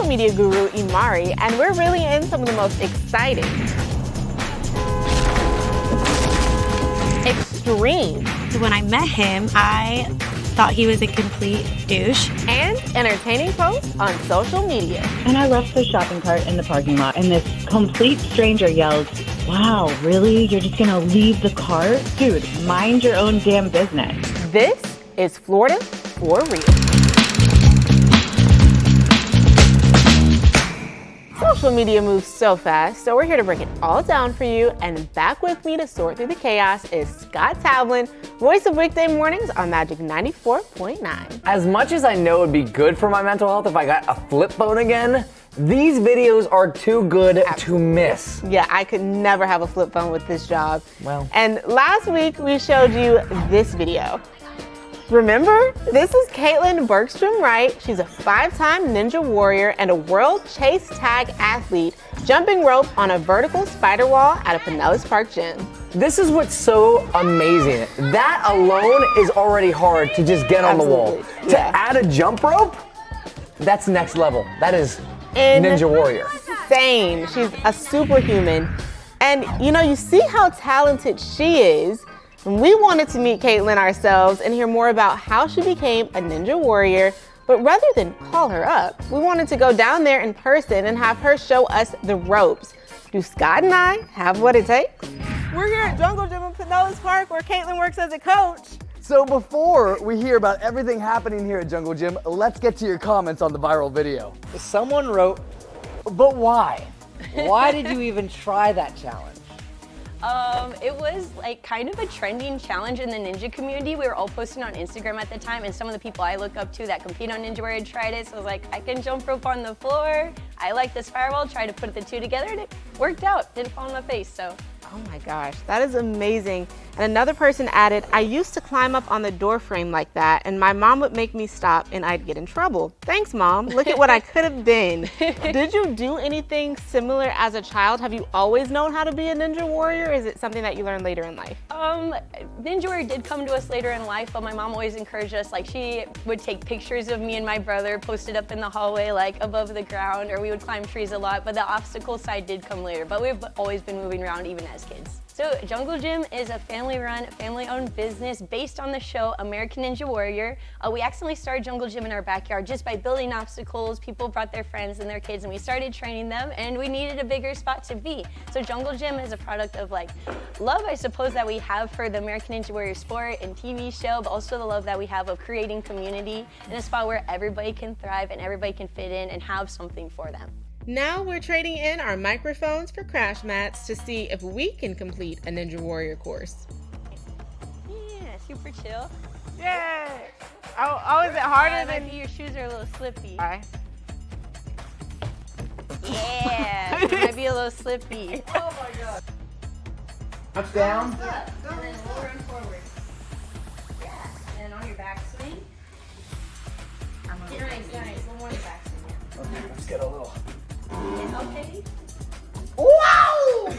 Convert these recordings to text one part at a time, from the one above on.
social media guru Emari, and we're really in some of the most exciting, extreme, So when I met him, I thought he was a complete douche, and entertaining posts on social media. And I left the shopping cart in the parking lot, and this complete stranger yelled, "Wow, really? You're just gonna leave the cart? Dude, mind your own damn business." This is Florida for real. Social media moves so fast, so we're here to break it all down for you. And back with me to sort through the chaos is Scott Tavlin, voice of weekday mornings on Magic 94.9. As much as I know it'd be good for my mental health if I got a flip phone again, these videos are too good to miss. Yeah, I could never have a flip phone with this job. Well. And last week we showed you this video. Remember? This is Caitlyn Bergstrom-Wright. She's a 5-time Ninja Warrior and a world chase tag athlete, jumping rope on a vertical spider wall at a Pinellas Park gym. This is what's so amazing. That alone is already hard to just get on the wall. Absolutely, To yeah. add a jump rope, that's next level. That is Ninja Warrior. Insane. She's a superhuman. And you see how talented she is. We wanted to meet Caitlyn ourselves and hear more about how she became a Ninja Warrior, but rather than call her up, we wanted to go down there in person and have her show us the ropes. Do Scott and I have what it takes? We're here at Jungle Gym in Pinellas Park where Caitlyn works as a coach. So before we hear about everything happening here at Jungle Gym, let's get to your comments on the viral video. Someone wrote, but why? Why did you even try that challenge? It was like kind of a trending challenge in the ninja community. We were all posting on Instagram at the time, and some of the people I look up to that compete on Ninja Warrior tried it. So I was like, I can jump rope on the floor. I like this firewall. Tried to put the two together, and it worked out. Didn't fall on my face, so. Oh my gosh, that is amazing. And another person added, I used to climb up on the door frame like that, and my mom would make me stop and I'd get in trouble. Thanks, Mom. Look at what I could have been. Did you do anything similar as a child? Have you always known how to be a Ninja Warrior, or is it something that you learned later in life? Ninja Warrior did come to us later in life, but my mom always encouraged us. Like, she would take pictures of me and my brother, post it up in the hallway, like above the ground, or we would climb trees a lot, but the obstacle side did come later. But we've always been moving around even as kids. So Jungle Gym is a family-run, family-owned business based on the show American Ninja Warrior. We accidentally started Jungle Gym in our backyard just by building obstacles. People brought their friends and their kids, and we started training them, and we needed a bigger spot to be. So Jungle Gym is a product of like love, I suppose, that we have for the American Ninja Warrior sport and TV show, but also the love that we have of creating community in a spot where everybody can thrive and everybody can fit in and have something for them. Now we're trading in our microphones for crash mats to see if we can complete a Ninja Warrior course. Yeah, super chill. Yay! Oh, is it harder than Maybe your shoes are a little slippy. All right. Yeah, it might be a little slippy. Oh my God. Up, down. And then we'll run forward. Yeah, and on your back swing. Nice. One more back swing. Okay, let's get a little. Okay. Wow!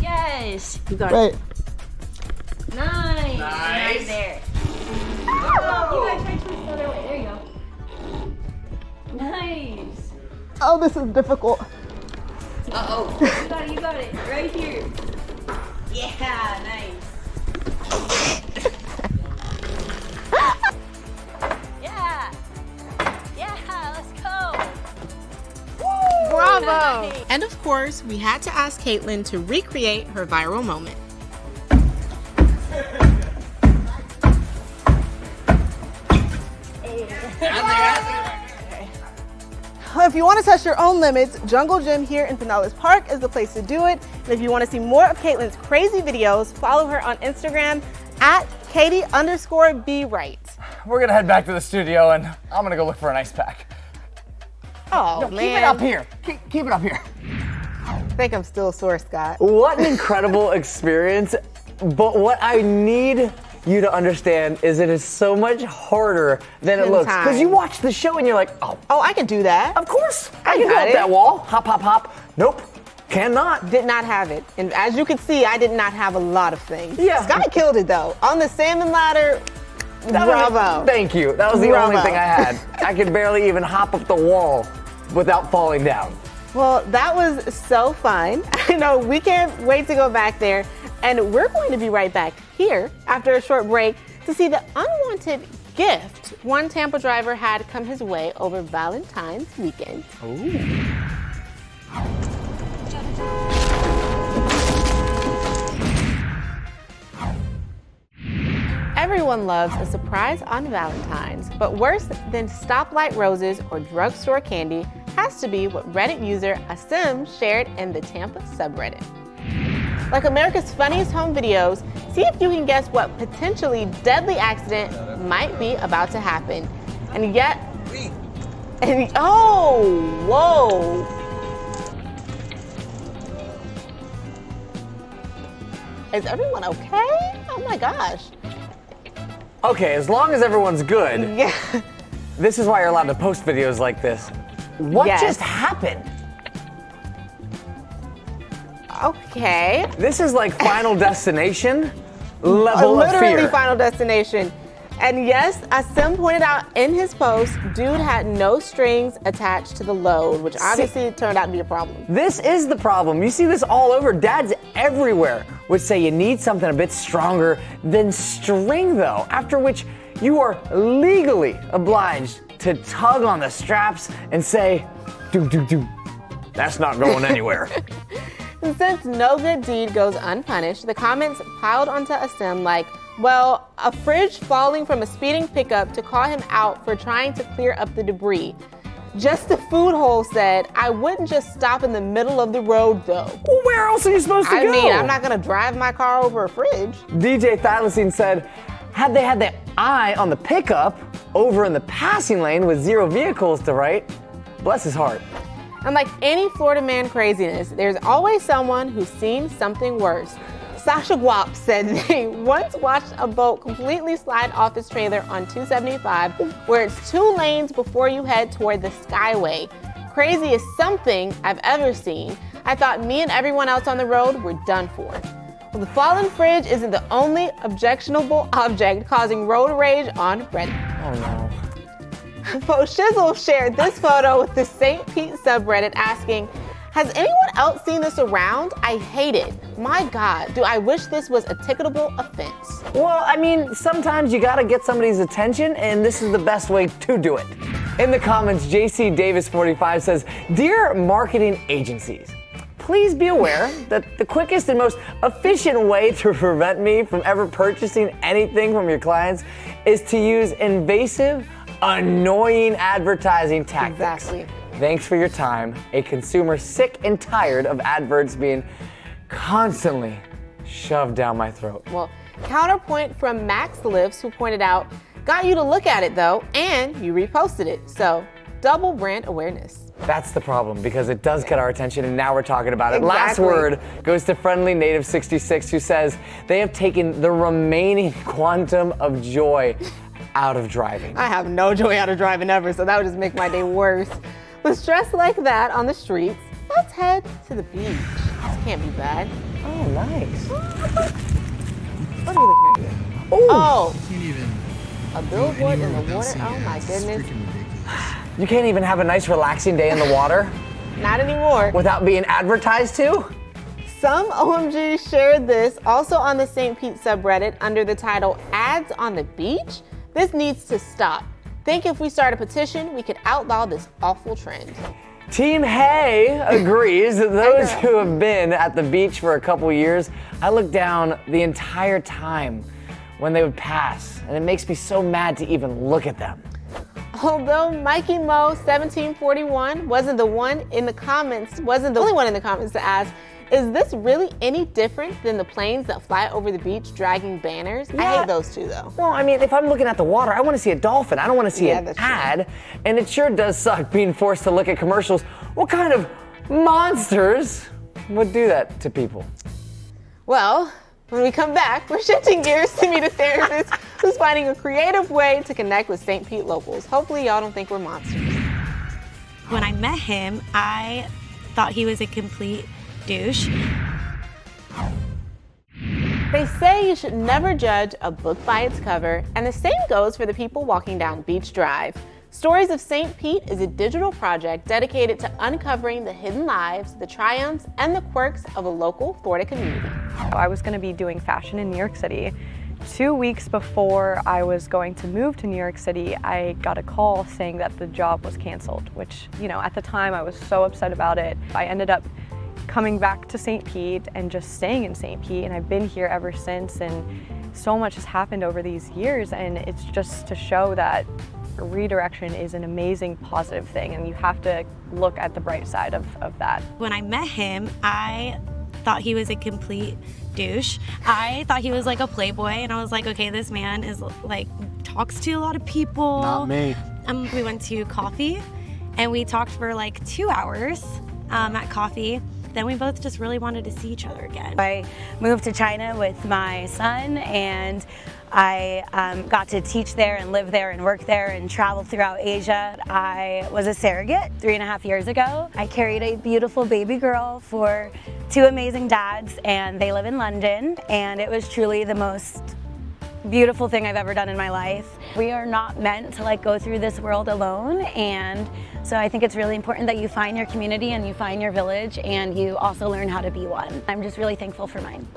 Yes. You got Wait. it. Nice. Right there. Oh, you gotta try to twist the other way. There you go. Nice. Oh, this is difficult. Uh-oh. You got it. Right here. Yeah, nice. Yeah. Yeah, let's go. Bravo! Nice. And of course, we had to ask Caitlyn to recreate her viral moment. If you want to test your own limits, Jungle Gym here in Pinellas Park is the place to do it. And if you want to see more of Caitlyn's crazy videos, follow her on Instagram at Katie_B_Wright. We're gonna head back to the studio and I'm gonna go look for an ice pack. Oh, No, man. keep it up here. Keep it up here. I think I'm still sore, Scott. What an incredible experience. But what I need you to understand is it is so much harder than it In looks. Because you time. watch the show and you're like, oh, I can do that. of course. I can go got up it. that wall. Hop, hop, hop. Nope. Cannot. Did not have it. And as you can see, I did not have a lot of things. Yeah. Scott killed it though. On the salmon ladder, Bravo. Thank you. That was the Bravo. only thing I had. I could barely even hop up the wall without falling down. Well, that was so fun. I know we can't wait to go back there. And we're going to be right back here after a short break to see the unwanted gift one Tampa driver had come his way over Valentine's weekend. Everyone loves a surprise on Valentine's, but worse than stoplight roses or drugstore candy has to be what Reddit user Asim shared in the Tampa subreddit. Like America's Funniest Home Videos, see if you can guess what potentially deadly accident might be about to happen. Whoa! Is everyone okay? Oh my gosh. Okay, as long as everyone's good, Yeah. this is why you're allowed to post videos like this. What Yes. just happened? Okay. This is like Final Destination level of Literally fear. Final Destination. And yes, Asim pointed out in his post, dude had no strings attached to the load, which obviously turned out to be a problem. This is the problem. You see this all over. Dads everywhere would say you need something a bit stronger than string though, after which you are legally obliged to tug on the straps and say, do. That's not going anywhere. And since no good deed goes unpunished, the comments piled onto Asim like, well, a fridge falling from a speeding pickup to call him out for trying to clear up the debris. Just the food hole said, I wouldn't just stop in the middle of the road though. Well, where else are you supposed to go? I mean, I'm not gonna drive my car over a fridge. DJ Tavlin said, had they had the eye on the pickup over in the passing lane with zero vehicles to right, bless his heart. And like any Florida man craziness, there's always someone who's seen something worse. Sasha Guap said they once watched a boat completely slide off its trailer on 275, where it's 2 lanes before you head toward the Skyway. Craziest something I've ever seen. I thought me and everyone else on the road were done for. Well, the fallen fridge isn't the only objectionable object causing road rage on Reddit. Oh no. Shizzle shared this photo with the St. Pete subreddit asking, has anyone else seen this around? I hate it. My God, do I wish this was a ticketable offense. Well, I mean, sometimes you gotta get somebody's attention, and this is the best way to do it. In the comments, JC Davis 45 says, Dear marketing agencies, please be aware that the quickest and most efficient way to prevent me from ever purchasing anything from your clients is to use invasive, annoying advertising tactics. Exactly. Thanks for your time. A consumer sick and tired of adverts being constantly shoved down my throat. Well, counterpoint from Max Lifts, who pointed out, got you to look at it though, and you reposted it. So double brand awareness. That's the problem, because it does get our attention, and now we're talking about it. Exactly. Last word goes to Friendly Native 66, who says they have taken the remaining quantum of joy out of driving. I have no joy out of driving ever, so that would just make my day worse. With stress like that on the streets, let's head to the beach. This can't be bad. Oh, nice. What are we looking at here? Ooh. Oh, Can't even a go billboard in anywhere the without water. seeing Oh it. my It's goodness. freaking ridiculous. You can't even have a nice relaxing day in the water Not anymore. without being advertised to? Some OMG shared this also on the St. Pete subreddit under the title Ads on the Beach. This needs to stop. Think if we start a petition, we could outlaw this awful trend. Team Hay agrees that those who have been at the beach for a couple years, I look down the entire time when they would pass, and it makes me so mad to even look at them. Although Mikey Mo 1741 wasn't the only one in the comments to ask, is this really any different than the planes that fly over the beach dragging banners? I Yeah. hate those two though. Well, I mean, if I'm looking at the water, I want to see a dolphin. I don't want to see Yeah, an that's true. ad. And it sure does suck being forced to look at commercials. What kind of monsters would do that to people? Well, when we come back, we're shifting gears to meet a therapist who's finding a creative way to connect with St. Pete locals. Hopefully y'all don't think we're monsters. When I met him, I thought he was a complete douche. They say you should never judge a book by its cover, and the same goes for the people walking down Beach Drive. Stories of St. Pete is a digital project dedicated to uncovering the hidden lives, the triumphs, and the quirks of a local Florida community. I was going to be doing fashion in New York City. 2 weeks before I was going to move to New York City, I got a call saying that the job was canceled, which, at the time I was so upset about it. I ended up coming back to St. Pete and just staying in St. Pete, and I've been here ever since, and so much has happened over these years, and it's just to show that redirection is an amazing positive thing, and you have to look at the bright side of that. When I met him, I thought he was a complete douche. I thought he was like a playboy, and I was like, okay, this man is like, talks to a lot of people. Not me. We went to coffee, and we talked for like 2 hours at coffee. Then we both just really wanted to see each other again. I moved to China with my son, and I got to teach there and live there and work there and travel throughout Asia. I was a surrogate 3.5 years ago. I carried a beautiful baby girl for 2 amazing dads, and they live in London, and it was truly the most beautiful thing I've ever done in my life. We are not meant to go through this world alone, and so I think it's really important that you find your community and you find your village, and you also learn how to be one. I'm just really thankful for mine.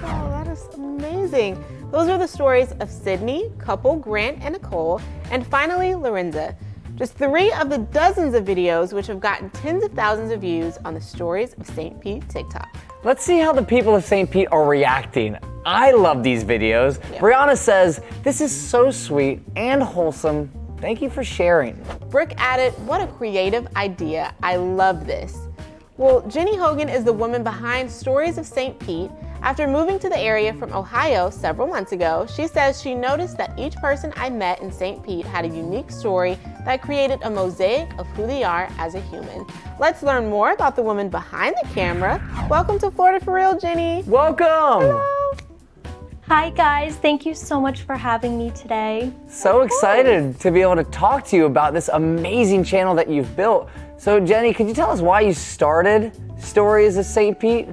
Oh, that is amazing. Those are the stories of Sydney, couple Grant and Nicole, and finally Lorenza. Just 3 of the dozens of videos which have gotten tens of thousands of views on the Stories of St. Pete TikTok. Let's see how the people of St. Pete are reacting. I love these videos. Yeah. Brianna says, "This is so sweet and wholesome. Thank you for sharing." Brooke added, "What a creative idea. I love this." Well, Jenny Hogan is the woman behind Stories of St. Pete. After moving to the area from Ohio several months ago, she says she noticed that each person I met in St. Pete had a unique story that created a mosaic of who they are as a human. Let's learn more about the woman behind the camera. Welcome to Florida For Real, Jenny. Welcome. Hello. Hi guys, thank you so much for having me today. So excited to be able to talk to you about this amazing channel that you've built. So Jenny, could you tell us why you started Stories of St. Pete?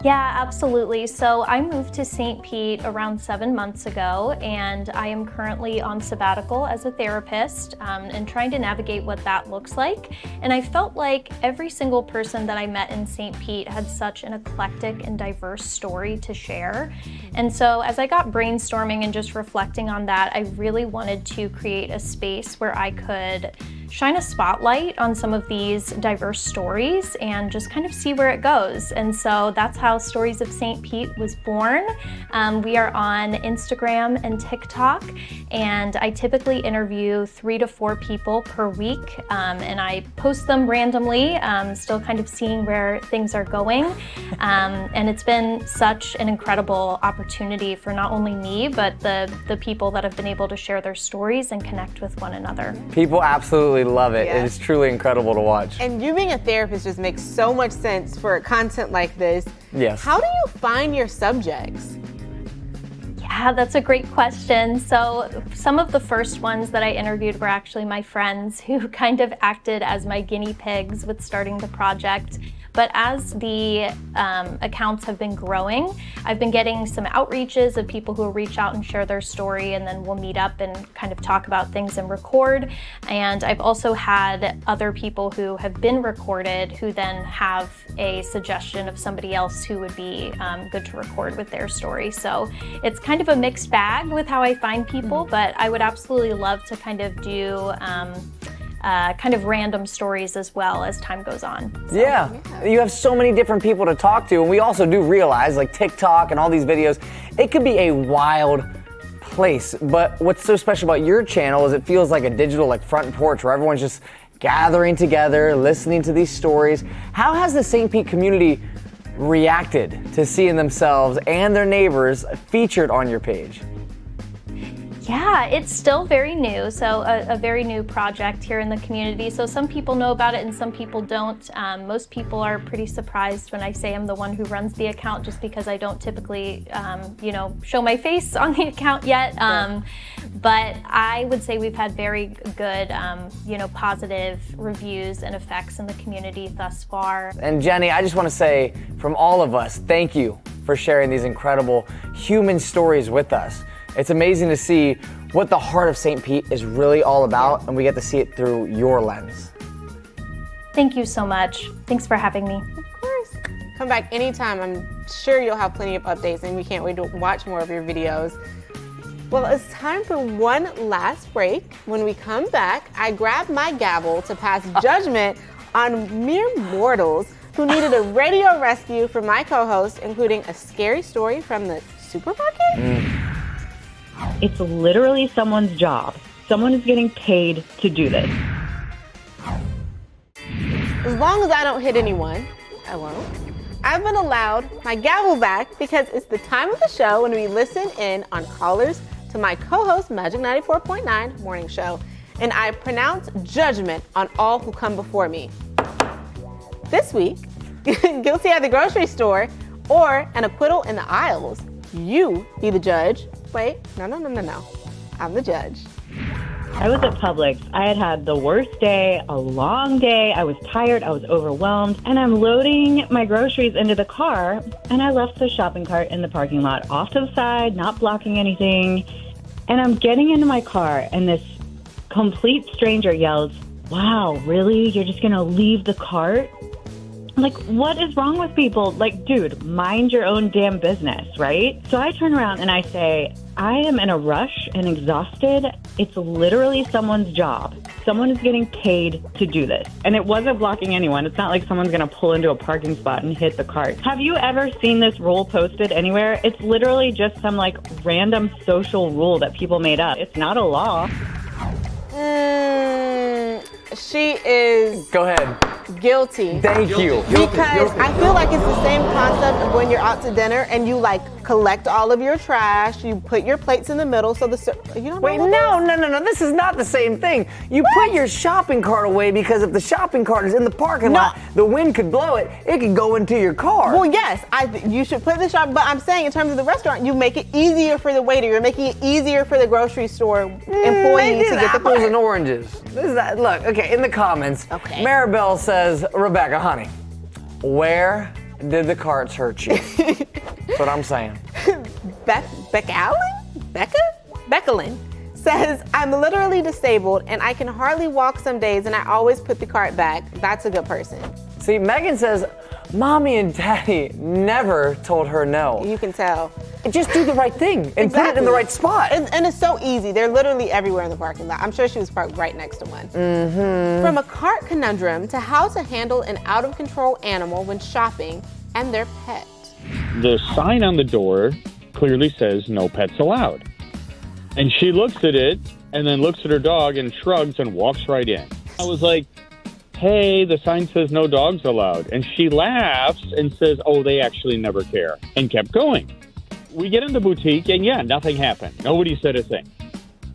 Yeah, absolutely. So I moved to St. Pete around 7 months ago, and I am currently on sabbatical as a therapist and trying to navigate what that looks like. And I felt like every single person that I met in St. Pete had such an eclectic and diverse story to share. And so as I got brainstorming and just reflecting on that, I really wanted to create a space where I could shine a spotlight on some of these diverse stories and just kind of see where it goes. And so that's how Stories of St. Pete was born. We are on Instagram and TikTok, and I typically interview 3 to 4 people per week, and I post them randomly, still kind of seeing where things are going. And it's been such an incredible opportunity for not only me, but the people that have been able to share their stories and connect with one another. People absolutely love it. Yeah. It is truly incredible to watch. And you being a therapist just makes so much sense for content like this. Yes. How do you find your subjects? Yeah, that's a great question. So some of the first ones that I interviewed were actually my friends who kind of acted as my guinea pigs with starting the project. But as the accounts have been growing, I've been getting some outreaches of people who will reach out and share their story, and then we'll meet up and kind of talk about things and record. And I've also had other people who have been recorded who then have a suggestion of somebody else who would be good to record with their story. So it's kind of a mixed bag with how I find people, but I would absolutely love to kind of do kind of random stories as well as time goes on. So. Yeah, you have so many different people to talk to, and we also do realize, like TikTok and all these videos, it could be a wild place, but what's so special about your channel is it feels like a digital front porch where everyone's just gathering together, listening to these stories. How has the St. Pete community reacted to seeing themselves and their neighbors featured on your page? Yeah, it's still very new, so a very new project here in the community. So some people know about it and some people don't. Most people are pretty surprised when I say I'm the one who runs the account, just because I don't typically, show my face on the account yet. But I would say we've had very good, positive reviews and effects in the community thus far. And Jenny, I just want to say from all of us, thank you for sharing these incredible human stories with us. It's amazing to see what the heart of St. Pete is really all about, and we get to see it through your lens. Thank you so much. Thanks for having me. Of course. Come back anytime. I'm sure you'll have plenty of updates, and we can't wait to watch more of your videos. Well, it's time for one last break. When we come back, I grab my gavel to pass judgment on mere mortals who needed a radio rescue from my co-host, including a scary story from the supermarket. It's literally someone's job. Someone is getting paid to do this. As long as I don't hit anyone, I won't. I've been allowed my gavel back because it's the time of the show when we listen in on callers to my co-host Magic 94.9 morning show, and I pronounce judgment on all who come before me. This week, guilty at the grocery store or an acquittal in the aisles. You be the judge. Wait, no. I'm the judge. I was at Publix. I had had the worst day, a long day. I was tired. I was overwhelmed. And I'm loading my groceries into the car, and I left the shopping cart in the parking lot off to the side, not blocking anything. And I'm getting into my car, and this complete stranger yells, "Wow, really? You're just going to leave the cart?" I'm like, what is wrong with people? Like, dude, mind your own damn business, right? So I turn around and I say, I am in a rush and exhausted. It's literally someone's job. Someone is getting paid to do this. And it wasn't blocking anyone. It's not like someone's going to pull into a parking spot and hit the cart. Have you ever seen this rule posted anywhere? It's literally just some like random social rule that people made up. It's not a law. She is... Go ahead. Guilty. Thank you. Because I feel like it's the same concept of when you're out to dinner and you like collect all of your trash, you put your plates in the middle so you don't Wait, no. This is not the same thing. You put your shopping cart away because if the shopping cart is in the parking lot, the wind could blow it. It could go into your car. Well, yes, you should put the shop, but I'm saying in terms of the restaurant, you make it easier for the waiter. You're making it easier for the grocery store employee to get the apples and oranges. This is that. Look, okay, in the comments, Maribel says, Rebecca, honey, where did the carts hurt you? That's what I'm saying. Beckalyn says, I'm literally disabled and I can hardly walk some days and I always put the cart back. That's a good person. See, Megan says, Mommy and Daddy never told her no. You can tell. Just do the right thing and put it in the right spot. And it's so easy. They're literally everywhere in the parking lot. I'm sure she was parked right next to one. From a cart conundrum to how to handle an out-of-control animal when shopping and their pet. The sign on the door clearly says no pets allowed. And she looks at it and then looks at her dog and shrugs and walks right in. I was like, hey, the sign says no dogs allowed. And she laughs and says, oh, they actually never care, and kept going. We get in the boutique and nothing happened. Nobody said a thing.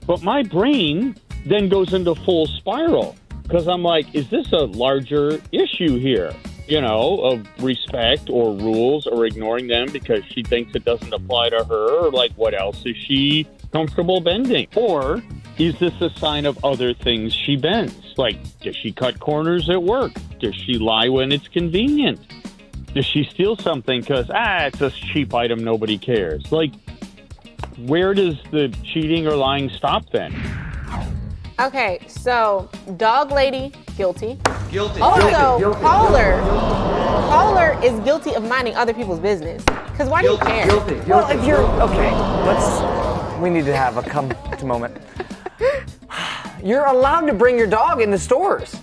But my brain then goes into full spiral because I'm like, is this a larger issue here? You know, of respect or rules or ignoring them because she thinks it doesn't apply to her, or like what else is she comfortable bending? Or is this a sign of other things she bends? Like, does she cut corners at work? Does she lie when it's convenient? Does she steal something because, it's a cheap item, nobody cares? Like, where does the cheating or lying stop then? Okay, so dog lady, guilty. Guilty. Also, caller is guilty of minding other people's business. Because why do you care? Guilty. Well, if you're, we need to have a come to moment. You're allowed to bring your dog in the stores.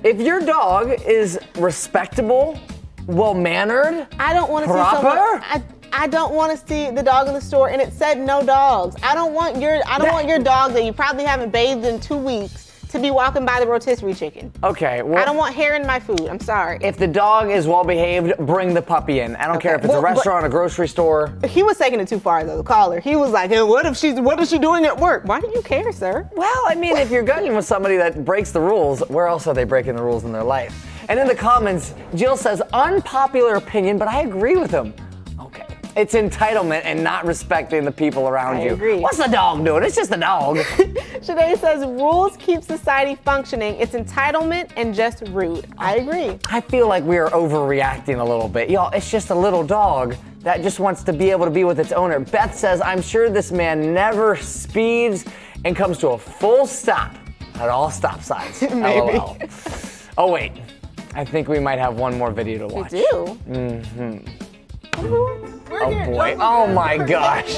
If your dog is respectable, well-mannered, I don't want to proper, see someone. I don't want to see the dog in the store and it said no dogs. I don't want your dog that you probably haven't bathed in 2 weeks to be walking by the rotisserie chicken. Okay, well, I don't want hair in my food. I'm sorry. If the dog is well behaved, bring the puppy in. I don't care if it's a restaurant, a grocery store. He was taking it too far though, the caller. He was like, hey, what is she doing at work? Why do you care, sir? Well, I mean, if you're gunning with somebody that breaks the rules, where else are they breaking the rules in their life? And in the comments, Jill says, unpopular opinion, but I agree with him. Okay. It's entitlement and not respecting the people around you. I agree. What's the dog doing? It's just a dog. Shanae says, rules keep society functioning. It's entitlement and just rude. I agree. I feel like we are overreacting a little bit. Y'all, it's just a little dog that just wants to be able to be with its owner. Beth says, I'm sure this man never speeds and comes to a full stop at all stop signs. LOL. Oh wait, I think we might have one more video to watch. We do? Mm-hmm. Oh boy, oh my gosh.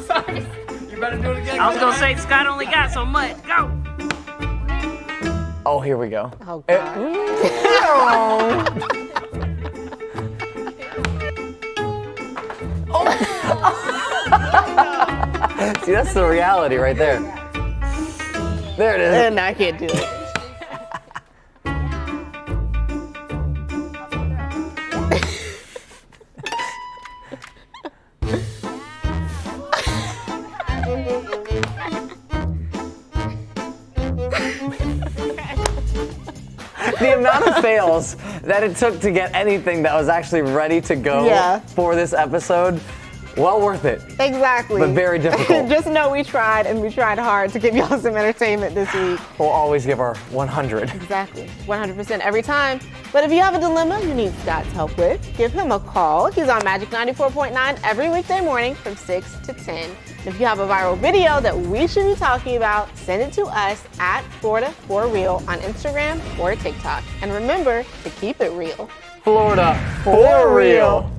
Sorry. You better do it again. I was gonna say Scott only got so much. Go. Oh, here we go. Oh God. See, that's the reality right there. There it is. And I can't do it. The amount of fails that it took to get anything that was actually ready to go for this episode, well worth it. Exactly. But very difficult. Just know we tried, and we tried hard to give y'all some entertainment this week. We'll always give our 100. Exactly. 100% every time. But if you have a dilemma you need Scott's help with, give him a call. He's on Magic 94.9 every weekday morning from 6 to 10. And if you have a viral video that we should be talking about, send it to us at Florida4Real on Instagram or TikTok. And remember to keep it real. Florida for real.